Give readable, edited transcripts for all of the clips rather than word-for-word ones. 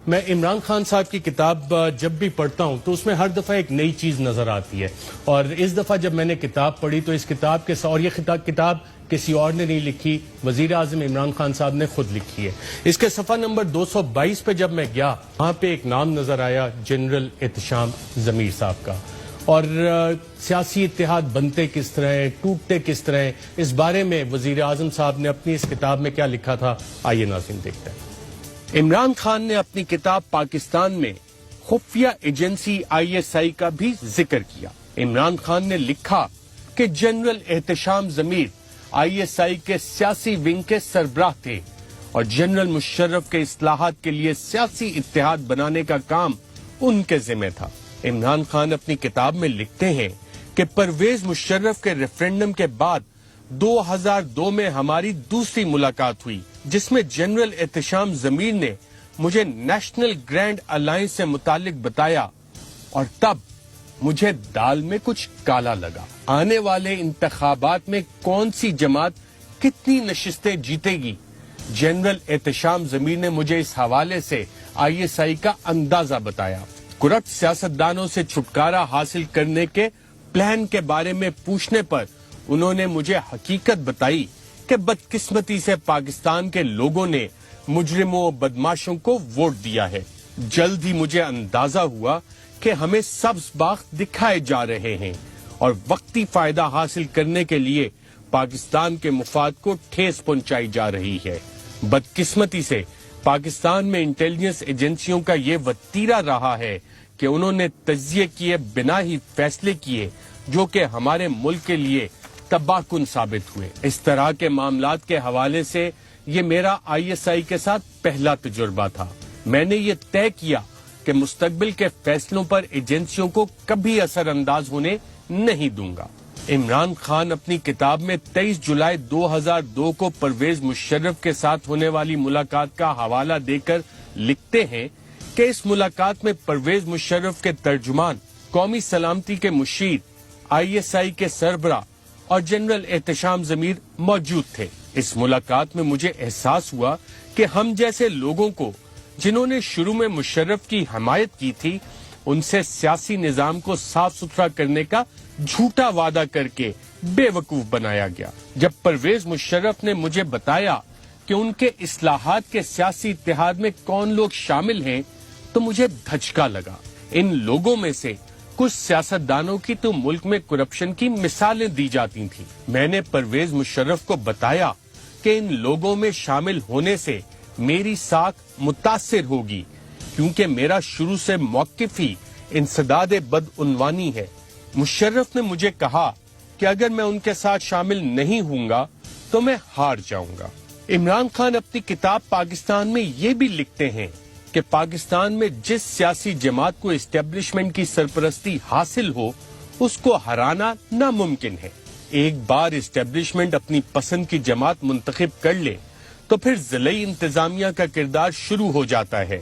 میں عمران خان صاحب کی کتاب جب بھی پڑھتا ہوں تو اس میں ہر دفعہ ایک نئی چیز نظر آتی ہے، اور اس دفعہ جب میں نے کتاب پڑھی تو اس کتاب کے اور یہ کتاب کسی اور نے نہیں لکھی، وزیر اعظم عمران خان صاحب نے خود لکھی ہے۔ اس کے صفحہ نمبر 222 پہ جب میں گیا، وہاں پہ ایک نام نظر آیا جنرل احتشام ضمیر صاحب کا، اور سیاسی اتحاد بنتے کس طرح ہیں، ٹوٹتے کس طرح ہیں، اس بارے میں وزیر اعظم صاحب نے اپنی اس کتاب میں کیا لکھا تھا، آئیے ناظرین دیکھتے ہیں۔ عمران خان نے اپنی کتاب پاکستان میں خفیہ ایجنسی ISI کا بھی ذکر کیا۔ عمران خان نے لکھا کہ جنرل احتشام ضمیر ISI کے سیاسی ونگ کے سربراہ تھے اور جنرل مشرف کے اصلاحات کے لیے سیاسی اتحاد بنانے کا کام ان کے ذمہ تھا۔ عمران خان اپنی کتاب میں لکھتے ہیں کہ پرویز مشرف کے ریفرینڈم کے بعد 2002 میں ہماری دوسری ملاقات ہوئی، جس میں جنرل احتشام ضمیر نے مجھے نیشنل گرینڈ الائنس سے متعلق بتایا، اور تب مجھے دال میں کچھ کالا لگا۔ آنے والے انتخابات میں کون سی جماعت کتنی نشستیں جیتے گی، جنرل احتشام ضمیر نے مجھے اس حوالے سے ISI کا اندازہ بتایا۔ کرپٹ سیاستدانوں سے چھٹکارا حاصل کرنے کے پلان کے بارے میں پوچھنے پر انہوں نے مجھے حقیقت بتائی کہ بدقسمتی سے پاکستان کے لوگوں نے مجرموں و بدماشوں کو ووٹ دیا ہے۔ جلد ہی مجھے اندازہ ہوا کہ ہمیں سبز باغ دکھائے جا رہے ہیں اور وقتی فائدہ حاصل کرنے کے لیے پاکستان کے مفاد کو ٹھیس پہنچائی جا رہی ہے۔ بدقسمتی سے پاکستان میں انٹیلیجنس ایجنسیوں کا یہ وتیرہ رہا ہے کہ انہوں نے تجزیے کیے بنا ہی فیصلے کیے جو کہ ہمارے ملک کے لیے تباہ کن ثابت ہوئے۔ اس طرح کے معاملات کے حوالے سے یہ میرا ISI کے ساتھ پہلا تجربہ تھا۔ میں نے یہ طے کیا کہ مستقبل کے فیصلوں پر ایجنسیوں کو کبھی اثر انداز ہونے نہیں دوں گا۔ عمران خان اپنی کتاب میں 23 جولائی 2002 کو پرویز مشرف کے ساتھ ہونے والی ملاقات کا حوالہ دے کر لکھتے ہیں کہ اس ملاقات میں پرویز مشرف کے ترجمان، قومی سلامتی کے مشیر، ISI کے سربراہ اور جنرل احتشام ضمیر موجود تھے۔ اس ملاقات میں مجھے احساس ہوا کہ ہم جیسے لوگوں کو جنہوں نے شروع میں مشرف کی حمایت کی تھی، ان سے سیاسی نظام کو صاف ستھرا کرنے کا جھوٹا وعدہ کر کے بے وقوف بنایا گیا۔ جب پرویز مشرف نے مجھے بتایا کہ ان کے اصلاحات کے سیاسی اتحاد میں کون لوگ شامل ہیں تو مجھے دھچکا لگا۔ ان لوگوں میں سے کچھ سیاستدانوں کی تو ملک میں کرپشن کی مثالیں دی جاتی تھیں۔ میں نے پرویز مشرف کو بتایا کہ ان لوگوں میں شامل ہونے سے میری ساکھ متاثر ہوگی، کیونکہ میرا شروع سے موقف ہی انسداد بدعنوانی ہے۔ مشرف نے مجھے کہا کہ اگر میں ان کے ساتھ شامل نہیں ہوں گا تو میں ہار جاؤں گا۔ عمران خان اپنی کتاب پاکستان میں یہ بھی لکھتے ہیں کہ پاکستان میں جس سیاسی جماعت کو اسٹیبلشمنٹ کی سرپرستی حاصل ہو، اس کو ہرانا ناممکن ہے۔ ایک بار اسٹیبلشمنٹ اپنی پسند کی جماعت منتخب کر لے تو پھر ضلعی انتظامیہ کا کردار شروع ہو جاتا ہے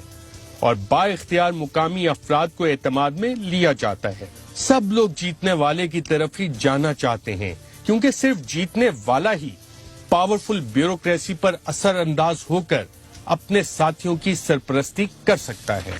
اور با اختیار مقامی افراد کو اعتماد میں لیا جاتا ہے۔ سب لوگ جیتنے والے کی طرف ہی جانا چاہتے ہیں، کیونکہ صرف جیتنے والا ہی پاورفل بیوروکریسی پر اثر انداز ہو کر اپنے ساتھیوں کی سرپرستی کر سکتا ہے۔